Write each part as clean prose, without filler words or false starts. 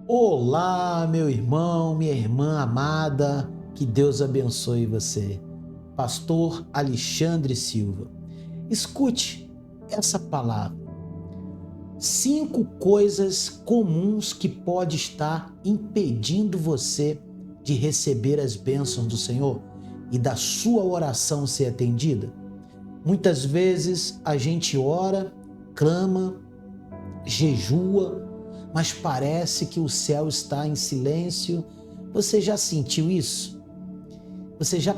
Olá, meu irmão, minha irmã amada, que Deus abençoe você. Pastor Alexandre Silva. Escute essa palavra. 5 coisas comuns que pode estar impedindo você de receber as bênçãos do Senhor e da sua oração ser atendida. Muitas vezes a gente ora, clama, jejua, mas parece que o céu está em silêncio. Você já sentiu isso? Você já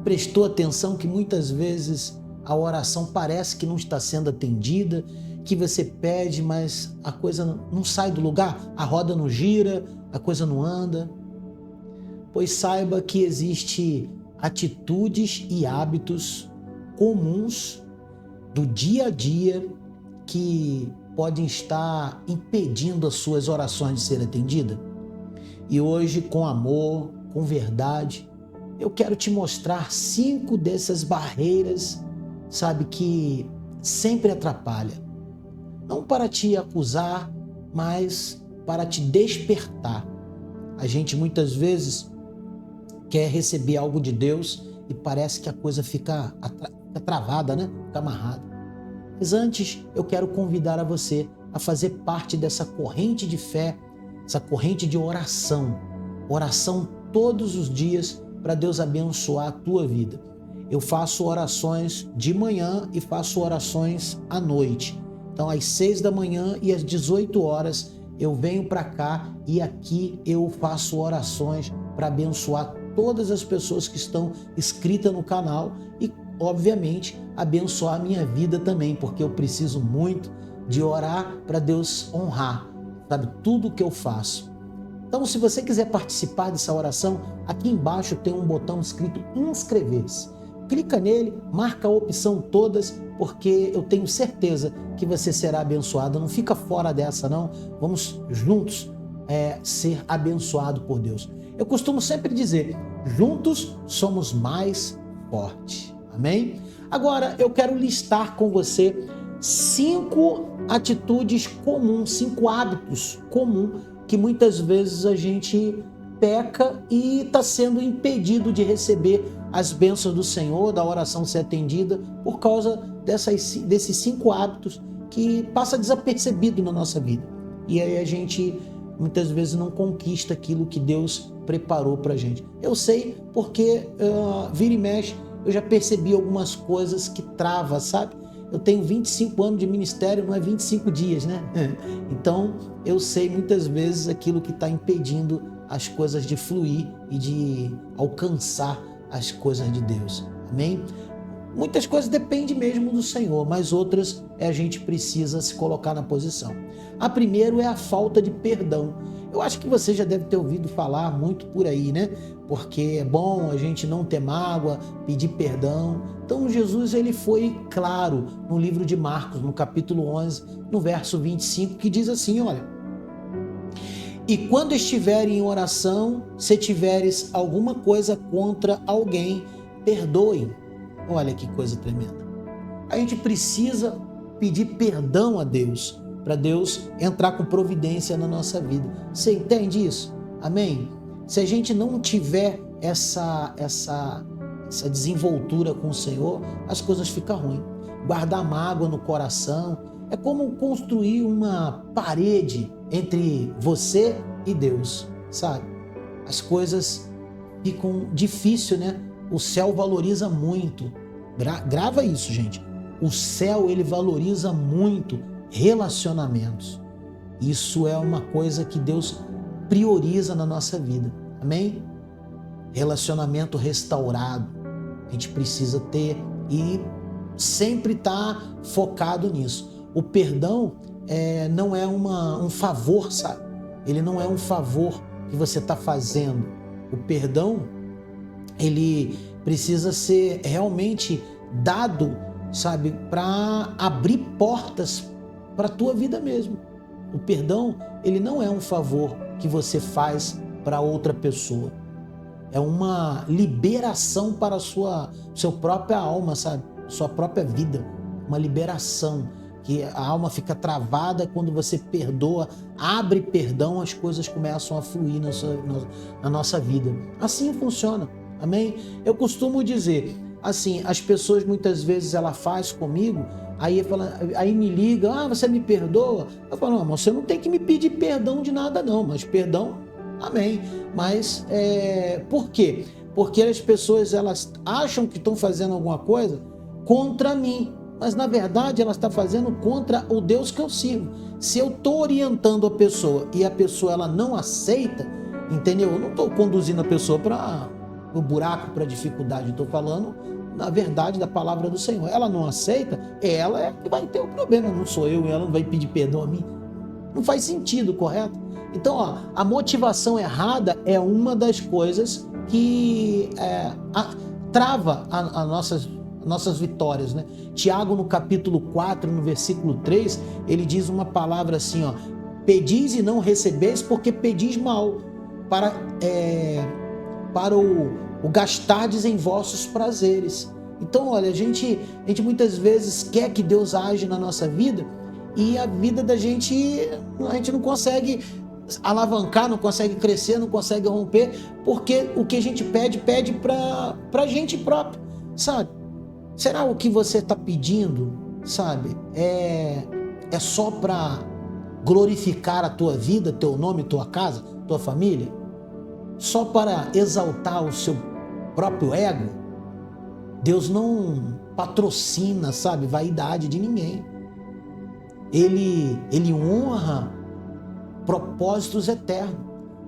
prestou atenção que muitas vezes a oração parece que não está sendo atendida, que você pede, mas a coisa não sai do lugar, a roda não gira, a coisa não anda? Pois saiba que existe atitudes e hábitos comuns do dia a dia que podem estar impedindo as suas orações de serem atendidas. E hoje, com amor, com verdade, eu quero te mostrar 5 dessas barreiras, que sempre atrapalha. Não para te acusar, mas para te despertar. A gente muitas vezes quer receber algo de Deus e parece que a coisa fica travada, né? Fica amarrada. Mas antes, eu quero convidar a você a fazer parte dessa corrente de fé, essa corrente de oração. Oração todos os dias para Deus abençoar a tua vida. Eu faço orações de manhã e faço orações à noite. Então, às 6 da manhã e às 18 horas, eu venho para cá e aqui eu faço orações para abençoar todas as pessoas que estão inscritas no canal e, obviamente, abençoar a minha vida também, porque eu preciso muito de orar para Deus honrar, tudo que eu faço. Então, se você quiser participar dessa oração, aqui embaixo tem um botão escrito inscrever-se. Clica nele, marca a opção todas, porque eu tenho certeza que você será abençoado. Não fica fora dessa, não. Vamos juntos ser abençoado por Deus. Eu costumo sempre dizer, juntos somos mais fortes. Amém? Agora, eu quero listar com você 5 atitudes comuns, 5 hábitos comuns que muitas vezes a gente peca e está sendo impedido de receber as bênçãos do Senhor, da oração ser atendida, por causa desses 5 hábitos que passa desapercebido na nossa vida. E aí a gente muitas vezes não conquista aquilo que Deus preparou para a gente. Eu sei porque vira e mexe, eu já percebi algumas coisas que travam, Eu tenho 25 anos de ministério, não é 25 dias, né? Então, eu sei muitas vezes aquilo que está impedindo as coisas de fluir e de alcançar as coisas de Deus. Amém? Muitas coisas dependem mesmo do Senhor, mas outras a gente precisa se colocar na posição. A primeira é a falta de perdão. Eu acho que você já deve ter ouvido falar muito por aí, né? Porque é bom a gente não ter mágoa, pedir perdão. Então Jesus ele foi claro no livro de Marcos, no capítulo 11, no verso 25, que diz assim, olha: e quando estiverem em oração, se tiveres alguma coisa contra alguém, perdoem. Olha que coisa tremenda. A gente precisa pedir perdão a Deus, para Deus entrar com providência na nossa vida. Você entende isso? Amém? Se a gente não tiver essa desenvoltura com o Senhor, as coisas ficam ruins. Guardar mágoa no coração é como construir uma parede entre você e Deus, As coisas ficam difíceis, né? O céu valoriza muito. Grava isso, gente. O céu, ele valoriza muito relacionamentos. Isso é uma coisa que Deus prioriza na nossa vida. Amém? Relacionamento restaurado. A gente precisa ter e sempre estar focado nisso. O perdão não é um favor, Ele não é um favor que você está fazendo. O perdão, ele precisa ser realmente dado, para abrir portas para a tua vida mesmo. O perdão, ele não é um favor que você faz para outra pessoa. É uma liberação para a sua própria alma, sua própria vida. Uma liberação que a alma fica travada quando você perdoa, abre perdão, as coisas começam a fluir na nossa vida. Assim funciona, amém? Eu costumo dizer, assim, as pessoas muitas vezes ela faz comigo, aí me liga, você me perdoa? Eu falo, não, você não tem que me pedir perdão de nada não, mas perdão, amém. Mas por quê? Porque as pessoas elas acham que estão fazendo alguma coisa contra mim, mas na verdade ela está fazendo contra o Deus que eu sirvo. Se eu estou orientando a pessoa e a pessoa ela não aceita, entendeu? Eu não estou conduzindo a pessoa para o buraco, para a dificuldade. Estou falando na verdade da palavra do Senhor. Ela não aceita, ela é que vai ter o problema, não sou eu, ela não vai pedir perdão a mim. Não faz sentido, correto? Então, a motivação errada é uma das coisas que trava as nossas vitórias, né? Tiago, no capítulo 4, no versículo 3, ele diz uma palavra assim, pedis e não recebeis porque pedis mal, para o gastardes em vossos prazeres. Então, olha, a gente muitas vezes quer que Deus age na nossa vida e a vida da gente, a gente não consegue alavancar, não consegue crescer, não consegue romper, porque o que a gente pede para a gente próprio, sabe? Será o que você está pedindo, sabe, é só para glorificar a tua vida, teu nome, tua casa, tua família? Só para exaltar o seu próprio ego? Deus não patrocina, sabe, vaidade de ninguém. Ele honra propósitos eternos.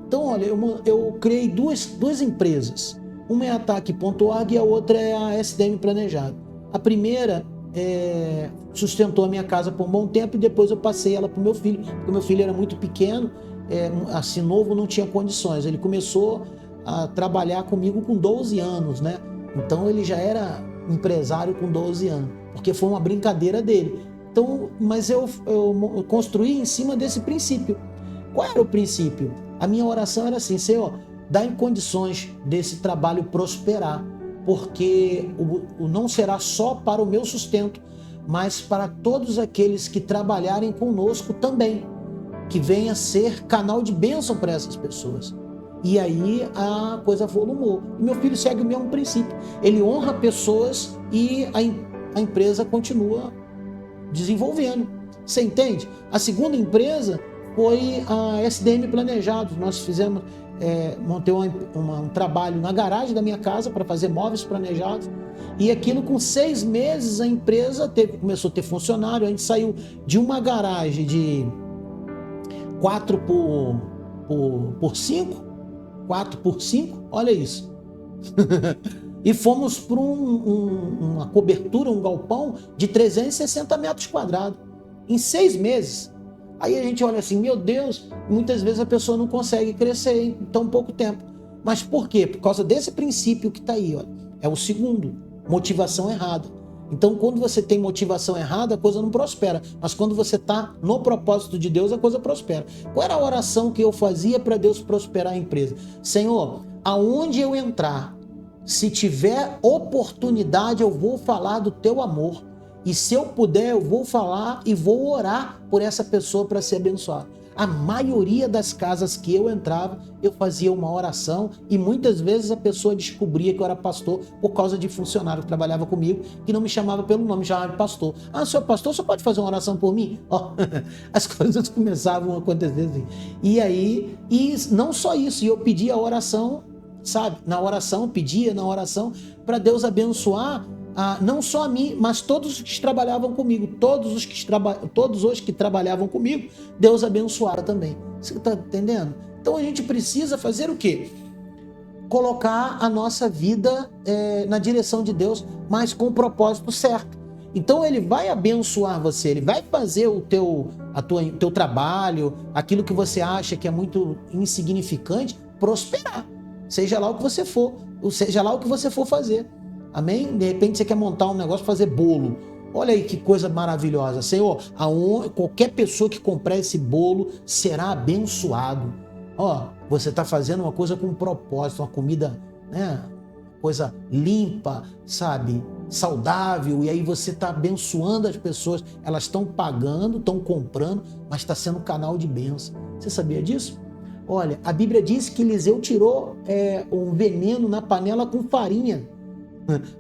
Então, olha, eu criei duas empresas. Uma é a Ataque.org e a outra é a SDM Planejado. A primeira sustentou a minha casa por um bom tempo e depois eu passei ela para o meu filho, porque o meu filho era muito pequeno, assim, novo, não tinha condições. Ele começou a trabalhar comigo com 12 anos, né? Então ele já era empresário com 12 anos, porque foi uma brincadeira dele. Então, mas eu construí em cima desse princípio. Qual era o princípio? A minha oração era assim: Senhor, dá em condições desse trabalho prosperar, porque não será só para o meu sustento, mas para todos aqueles que trabalharem conosco também, que venha ser canal de bênção para essas pessoas. E aí a coisa volumou. E meu filho segue o mesmo princípio. Ele honra pessoas e a empresa continua desenvolvendo. Você entende? A segunda empresa foi a SDM Planejados. Nós fizemos, montei um trabalho na garagem da minha casa para fazer móveis planejados. E aquilo, com 6 meses, a empresa começou a ter funcionário. A gente saiu de uma garagem de 4 por 5, 4 por 5, olha isso. E fomos para uma cobertura, um galpão de 360 metros quadrados, em 6 meses. Aí a gente olha assim, meu Deus, muitas vezes a pessoa não consegue crescer em tão pouco tempo. Mas por quê? Por causa desse princípio que está aí, ó. É o segundo, motivação errada. Então, quando você tem motivação errada, a coisa não prospera. Mas quando você está no propósito de Deus, a coisa prospera. Qual era a oração que eu fazia para Deus prosperar a empresa? Senhor, aonde eu entrar, se tiver oportunidade, eu vou falar do teu amor. E se eu puder, eu vou falar e vou orar por essa pessoa para ser abençoada. A maioria das casas que eu entrava, eu fazia uma oração e muitas vezes a pessoa descobria que eu era pastor por causa de funcionário que trabalhava comigo, que não me chamava pelo nome, me chamava de pastor. Ah, senhor pastor, você pode fazer uma oração por mim? Oh, as coisas começavam a acontecer assim. E não só isso, eu pedia a oração, sabe? Na oração, pedia na oração para Deus abençoar não só a mim, mas todos os que trabalhavam comigo, todos os que trabalhavam comigo, Deus abençoara também. Você está entendendo? Então a gente precisa fazer o quê? Colocar a nossa vida na direção de Deus, mas com o propósito certo. Então ele vai abençoar você, ele vai fazer o teu trabalho, aquilo que você acha que é muito insignificante, prosperar. Seja lá o que você for, seja lá o que você for fazer. Amém? De repente você quer montar um negócio, fazer bolo. Olha aí que coisa maravilhosa. Senhor, qualquer pessoa que comprar esse bolo será abençoado. Ó, você está fazendo uma coisa com propósito, uma comida, né, coisa limpa, sabe? Saudável, e aí você está abençoando as pessoas, elas estão pagando, estão comprando, mas está sendo um canal de bênção. Você sabia disso? Olha, a Bíblia diz que Eliseu tirou um veneno na panela com farinha.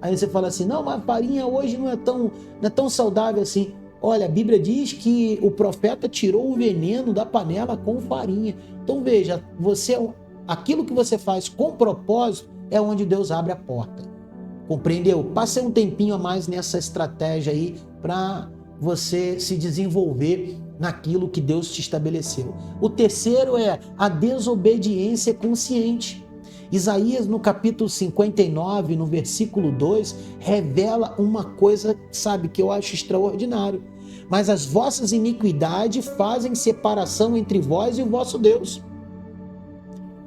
Aí você fala assim, não, mas farinha hoje não é tão saudável assim. Olha, a Bíblia diz que o profeta tirou o veneno da panela com farinha. Então veja, aquilo que você faz com propósito é onde Deus abre a porta. Compreendeu? Passe um tempinho a mais nessa estratégia aí para você se desenvolver naquilo que Deus te estabeleceu. O terceiro é a desobediência consciente. Isaías, no capítulo 59, no versículo 2, revela uma coisa, sabe, que eu acho extraordinário. Mas as vossas iniquidades fazem separação entre vós e o vosso Deus.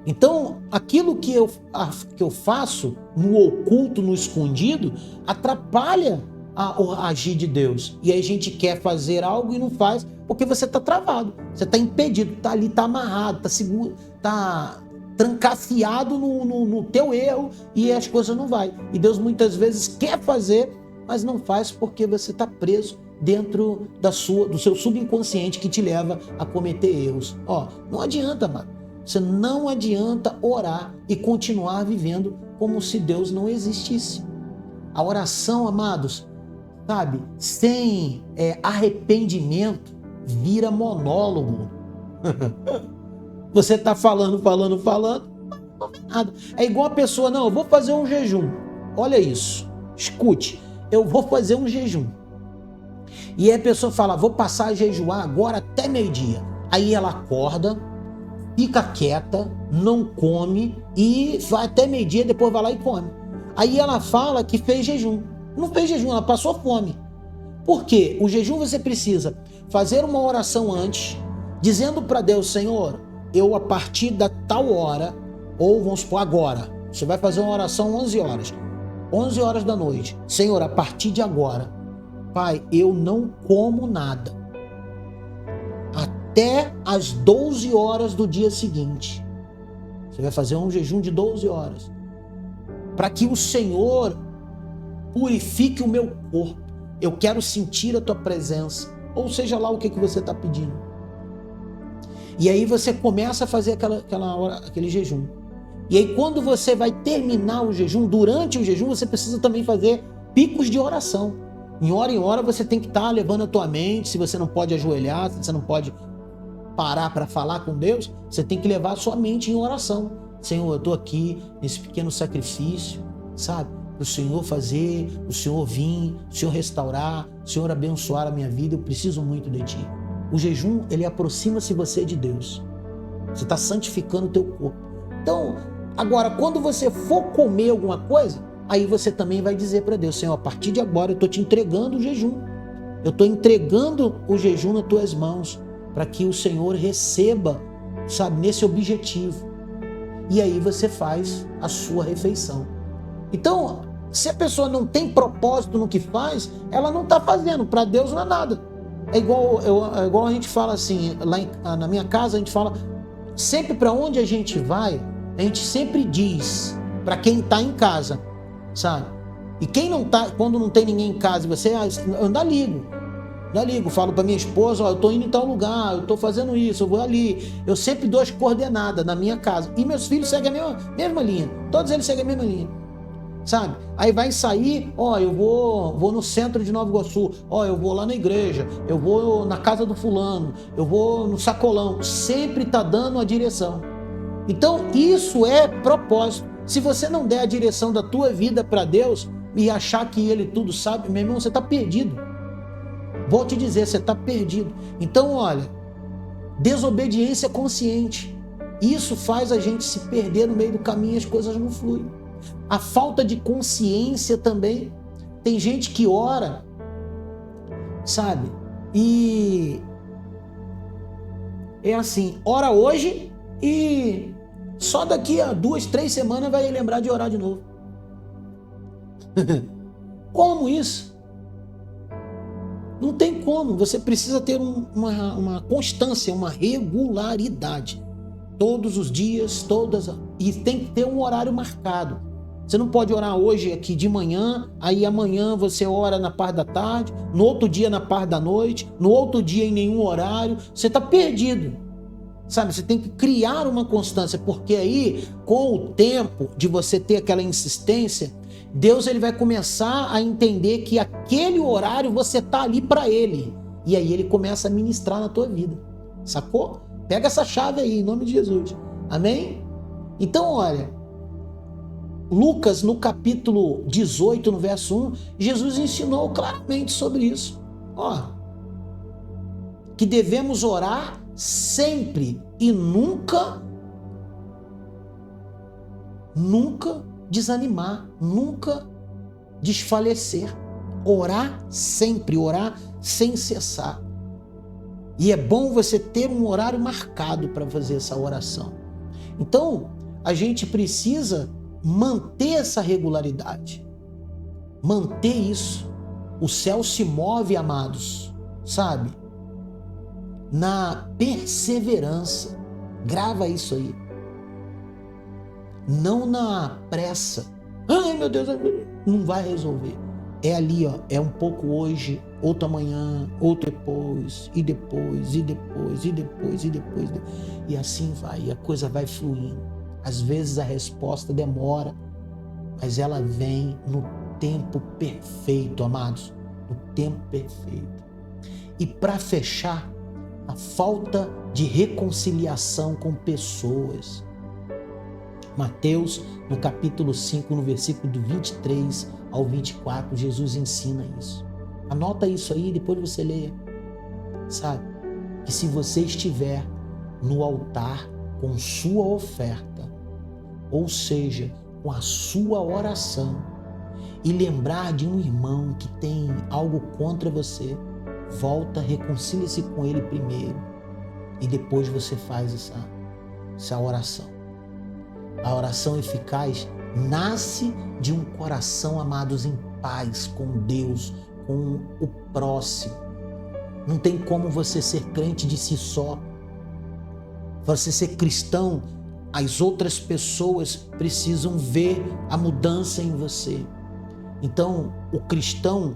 Então, aquilo que eu faço no oculto, no escondido, atrapalha o agir de Deus. E aí a gente quer fazer algo e não faz, porque você está travado, você está impedido, está ali, está amarrado, está seguro, está trancafiado no teu erro e as coisas não vai. E Deus muitas vezes quer fazer, mas não faz porque você está preso dentro do seu subconsciente que te leva a cometer erros. Não adianta, mano. Você não adianta orar e continuar vivendo como se Deus não existisse. A oração, amados, sabe, sem arrependimento, vira monólogo. Você está falando, não vê nada. É igual a pessoa, não, eu vou fazer um jejum. Olha isso, escute, eu vou fazer um jejum. E aí a pessoa fala, vou passar a jejuar agora até meio-dia. Aí ela acorda, fica quieta, não come e vai até meio-dia, depois vai lá e come. Aí ela fala que fez jejum. Não fez jejum, ela passou fome. Por quê? O jejum você precisa fazer uma oração antes, dizendo para Deus, Senhor, eu a partir da tal hora, ou vamos supor agora, você vai fazer uma oração 11 horas. 11 horas da noite. Senhor, a partir de agora, Pai, eu não como nada. Até as 12 horas do dia seguinte. Você vai fazer um jejum de 12 horas. Para que o Senhor purifique o meu corpo. Eu quero sentir a tua presença. Ou seja lá o que você está pedindo. E aí você começa a fazer aquele jejum. E aí quando você vai terminar o jejum, durante o jejum, você precisa também fazer picos de oração. Em hora você tem que estar levando a tua mente. Se você não pode ajoelhar, se você não pode parar para falar com Deus, você tem que levar a sua mente em oração. Senhor, eu estou aqui nesse pequeno sacrifício, sabe? Para o Senhor fazer, o Senhor vir, o Senhor restaurar, o Senhor abençoar a minha vida, eu preciso muito de Ti. O jejum, ele aproxima-se você de Deus. Você está santificando o teu corpo. Então, agora, quando você for comer alguma coisa, aí você também vai dizer para Deus, Senhor, a partir de agora eu estou te entregando o jejum. Eu estou entregando o jejum nas tuas mãos, para que o Senhor receba, sabe, nesse objetivo. E aí você faz a sua refeição. Então, se a pessoa não tem propósito no que faz, ela não está fazendo. Para Deus não é nada. É igual a gente fala assim, na minha casa a gente fala, sempre para onde a gente vai, a gente sempre diz para quem está em casa, sabe? E quem não tá, quando não tem ninguém em casa, você anda ligo, falo para minha esposa, eu tô indo em tal lugar, eu tô fazendo isso, eu vou ali. Eu sempre dou as coordenadas na minha casa. E meus filhos seguem a mesma linha. Todos eles seguem a mesma linha. Sabe? Aí vai sair, eu vou no centro de Nova Iguaçu, eu vou lá na igreja, eu vou na casa do fulano, eu vou no sacolão. Sempre tá dando a direção. Então, isso é propósito. Se você não der a direção da tua vida para Deus e achar que Ele tudo sabe, meu irmão, você tá perdido. Vou te dizer, você está perdido. Então, olha, desobediência consciente. Isso faz a gente se perder no meio do caminho e as coisas não fluem. A falta de consciência também. Tem gente que ora, sabe? E é assim, ora hoje e só daqui a 2, 3 semanas vai lembrar de orar de novo. Como isso? Não tem como, você precisa ter uma constância, uma regularidade. Todos os dias, e tem que ter um horário marcado. Você não pode orar hoje aqui de manhã, aí amanhã você ora na parte da tarde, no outro dia na parte da noite, no outro dia em nenhum horário. Você está perdido. Sabe, você tem que criar uma constância, porque aí, com o tempo de você ter aquela insistência, Deus ele vai começar a entender que aquele horário você está ali para Ele. E aí Ele começa a ministrar na tua vida. Sacou? Pega essa chave aí, em nome de Jesus. Amém? Então, olha, Lucas, no capítulo 18, no verso 1, Jesus ensinou claramente sobre isso. Ó, que devemos orar sempre e nunca desanimar, nunca desfalecer. Orar sempre, orar sem cessar. E é bom você ter um horário marcado para fazer essa oração. Então, a gente precisa manter essa regularidade, manter isso. O céu se move, amados, sabe? Na perseverança. Grava isso aí. Não na pressa. Ai, meu Deus, não vai resolver. É ali, ó, é um pouco hoje, outro amanhã, outro depois, e depois, e depois, e depois, e depois. E assim vai, e a coisa vai fluindo. Às vezes a resposta demora, mas ela vem no tempo perfeito, amados, no tempo perfeito. E para fechar, a falta de reconciliação com pessoas. Mateus, no capítulo 5, no versículo do 23 ao 24, Jesus ensina isso. Anota isso aí, depois você leia. Sabe? Que se você estiver no altar com sua oferta, ou seja, com a sua oração, e lembrar de um irmão que tem algo contra você, volta, reconcilie-se com ele primeiro, e depois você faz essa oração. A oração eficaz nasce de um coração, amados, em paz com Deus, com o próximo. Não tem como você ser crente de si só. Você ser cristão, as outras pessoas precisam ver a mudança em você. Então, o cristão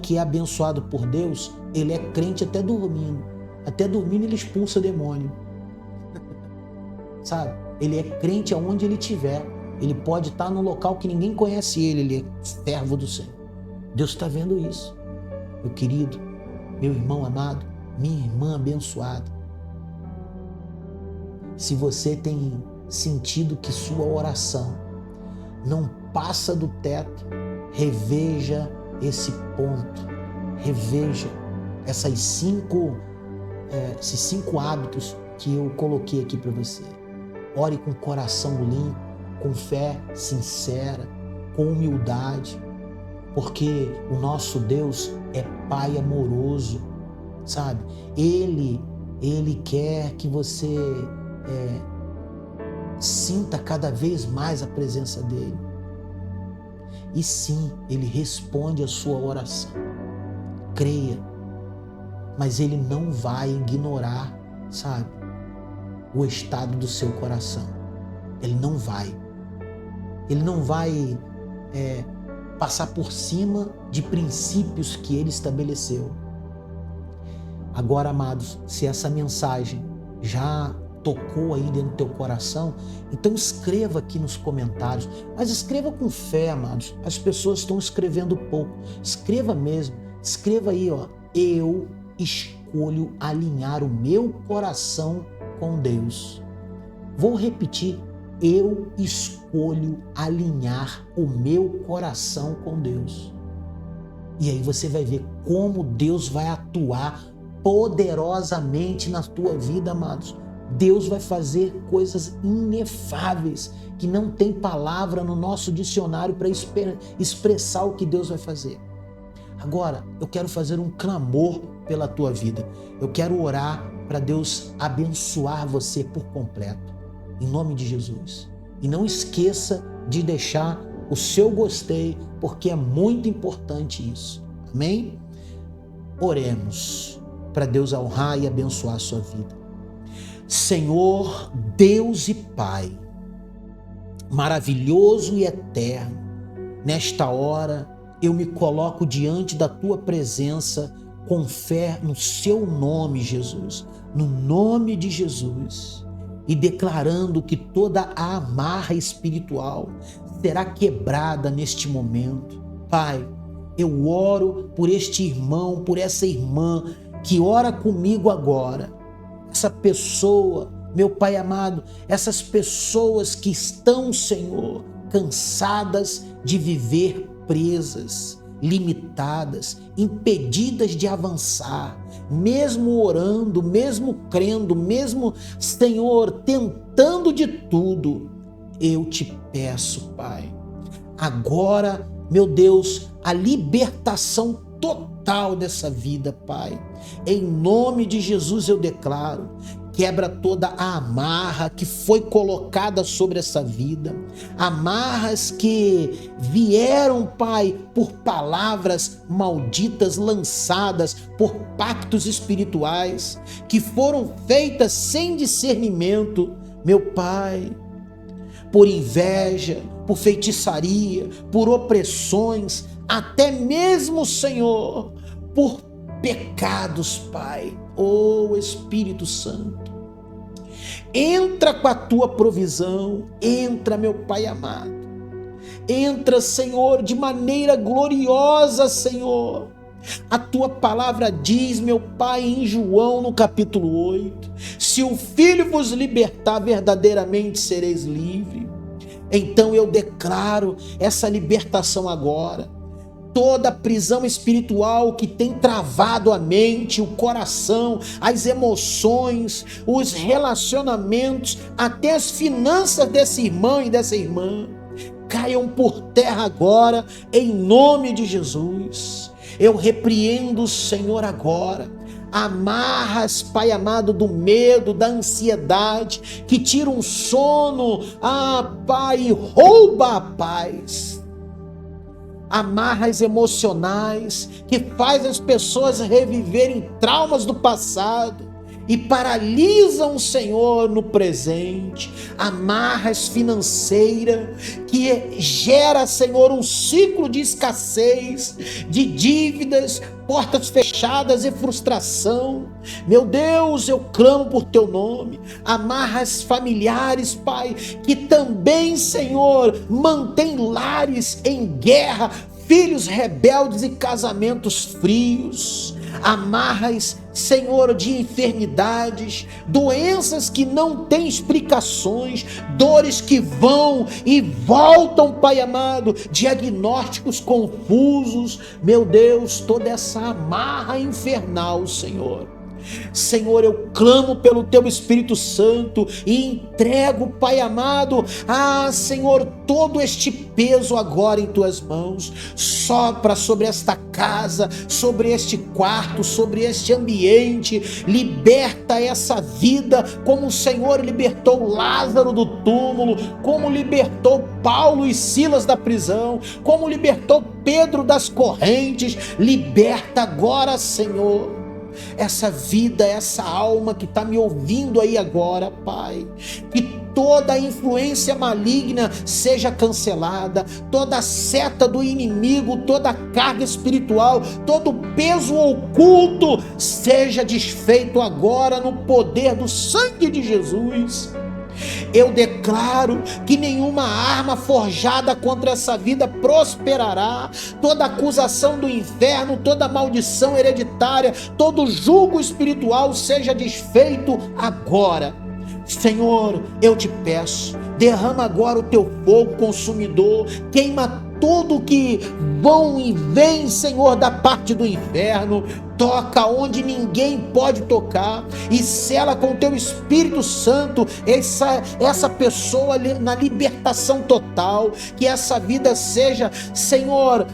que é abençoado por Deus, ele é crente até dormindo. Até dormindo ele expulsa demônio. Sabe? Ele é crente aonde ele estiver. Ele pode estar num local que ninguém conhece ele é servo do Senhor. Deus está vendo isso. Meu querido, meu irmão amado, minha irmã abençoada. Se você tem sentido que sua oração não passa do teto, reveja esse ponto. Reveja esses 5 hábitos que eu coloquei aqui para você. Ore com coração limpo, com fé sincera, com humildade, porque o nosso Deus é Pai amoroso, sabe? Ele quer que você sinta cada vez mais a presença dele. E sim, ele responde a sua oração. Creia, mas ele não vai ignorar, sabe, o estado do seu coração. Ele não vai passar por cima de princípios que ele estabeleceu. Agora, amados, se essa mensagem já tocou aí dentro do teu coração, então escreva aqui nos comentários, mas escreva com fé, amados. As pessoas estão escrevendo pouco. Escreva mesmo, escreva aí, ó, eu escolho alinhar o meu coração com Deus. Vou repetir, eu escolho alinhar o meu coração com Deus. E aí você vai ver como Deus vai atuar poderosamente na tua vida, amados. Deus vai fazer coisas inefáveis que não tem palavra no nosso dicionário para expressar o que Deus vai fazer. Agora, eu quero fazer um clamor pela tua vida. Eu quero orar para Deus abençoar você por completo, em nome de Jesus. E não esqueça de deixar o seu gostei, porque é muito importante isso. Amém? Oremos para Deus honrar e abençoar a sua vida. Senhor, Deus e Pai, maravilhoso e eterno, nesta hora eu me coloco diante da tua presença com fé no seu nome, Jesus, no nome de Jesus, e declarando que toda a amarra espiritual será quebrada neste momento. Pai, eu oro por este irmão, por essa irmã que ora comigo agora, essa pessoa, meu Pai amado, essas pessoas que estão, Senhor, cansadas de viver presas, limitadas, impedidas de avançar, mesmo orando, mesmo crendo, mesmo, Senhor, tentando de tudo. Eu te peço, Pai, agora, meu Deus, a libertação total dessa vida, Pai. Em nome de Jesus eu declaro, quebra toda a amarra que foi colocada sobre essa vida, amarras que vieram, Pai, por palavras malditas lançadas, por pactos espirituais, que foram feitas sem discernimento, meu Pai, por inveja, por feitiçaria, por opressões, até mesmo, Senhor, por pecados, Pai. Oh, Espírito Santo, entra com a tua provisão, entra, meu Pai amado, entra, Senhor, de maneira gloriosa, Senhor. A tua palavra diz, meu Pai, em João, no capítulo 8, se o Filho vos libertar, verdadeiramente sereis livres. Então eu declaro essa libertação agora. Toda prisão espiritual que tem travado a mente, o coração, as emoções, os relacionamentos, até as finanças desse irmão e dessa irmã, caiam por terra agora, em nome de Jesus. Eu repreendo, Senhor, agora amarras, Pai amado, do medo, da ansiedade, que tira um sono, Pai, e rouba a paz. Amarras emocionais que faz as pessoas reviverem traumas do passado e paralisam o Senhor no presente. Amarras financeiras que gera, Senhor, um ciclo de escassez, de dívidas, portas fechadas e frustração. Meu Deus, eu clamo por teu nome. Amarras familiares, Pai, que também, Senhor, mantém lares em guerra, filhos rebeldes e casamentos frios. Amarras, Senhor, de enfermidades, doenças que não têm explicações, dores que vão e voltam, Pai amado, diagnósticos confusos. Meu Deus, toda essa amarra infernal, Senhor. Senhor, eu clamo pelo teu Espírito Santo e entrego, Pai amado, Senhor, todo este peso agora em tuas mãos. Sopra sobre esta casa, sobre este quarto, sobre este ambiente. Liberta essa vida como o Senhor libertou Lázaro do túmulo, como libertou Paulo e Silas da prisão, como libertou Pedro das correntes. Liberta agora, Senhor, essa vida, essa alma que está me ouvindo aí agora, Pai. Que toda a influência maligna seja cancelada, toda a seta do inimigo, toda a carga espiritual, todo o peso oculto seja desfeito agora no poder do sangue de Jesus. Eu declaro que nenhuma arma forjada contra essa vida prosperará. Toda acusação do inferno, toda maldição hereditária, todo jugo espiritual seja desfeito agora. Senhor, eu te peço, derrama agora o teu fogo consumidor, queima tudo que vão e vem, Senhor, da parte do inferno. Toca onde ninguém pode tocar e sela com o teu Espírito Santo essa pessoa na libertação total. Que essa vida seja, Senhor,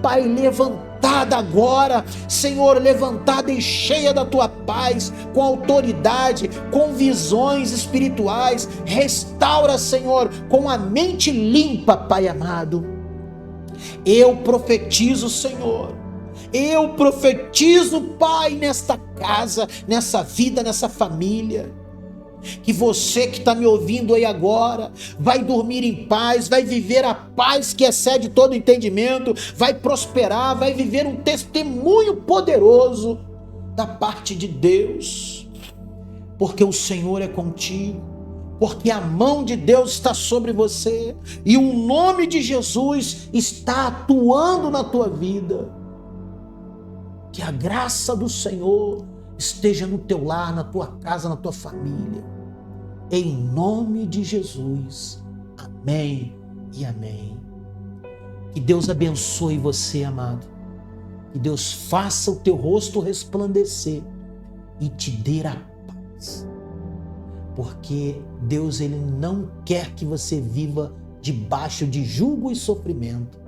Pai, levantada agora, Senhor, levantada e cheia da tua paz, com autoridade, com visões espirituais. Restaura, Senhor, com a mente limpa, Pai amado. Eu profetizo, Senhor, eu profetizo, Pai, nesta casa, nessa vida, nessa família, Que você que está me ouvindo aí agora vai dormir em paz, vai viver a paz que excede todo entendimento, vai prosperar, vai viver um testemunho poderoso da parte de Deus, porque o Senhor é contigo, porque a mão de Deus está sobre você e o nome de Jesus está atuando na tua vida. Que a graça do Senhor esteja no teu lar, na tua casa, na tua família. Em nome de Jesus. Amém e amém. Que Deus abençoe você, amado. Que Deus faça o teu rosto resplandecer e te dê a paz. Porque Deus, Ele não quer que você viva debaixo de jugo e sofrimento.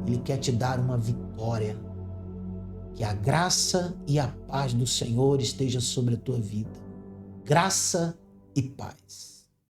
Ele quer te dar uma vitória. Que a graça e a paz do Senhor esteja sobre a tua vida. Graça e paz.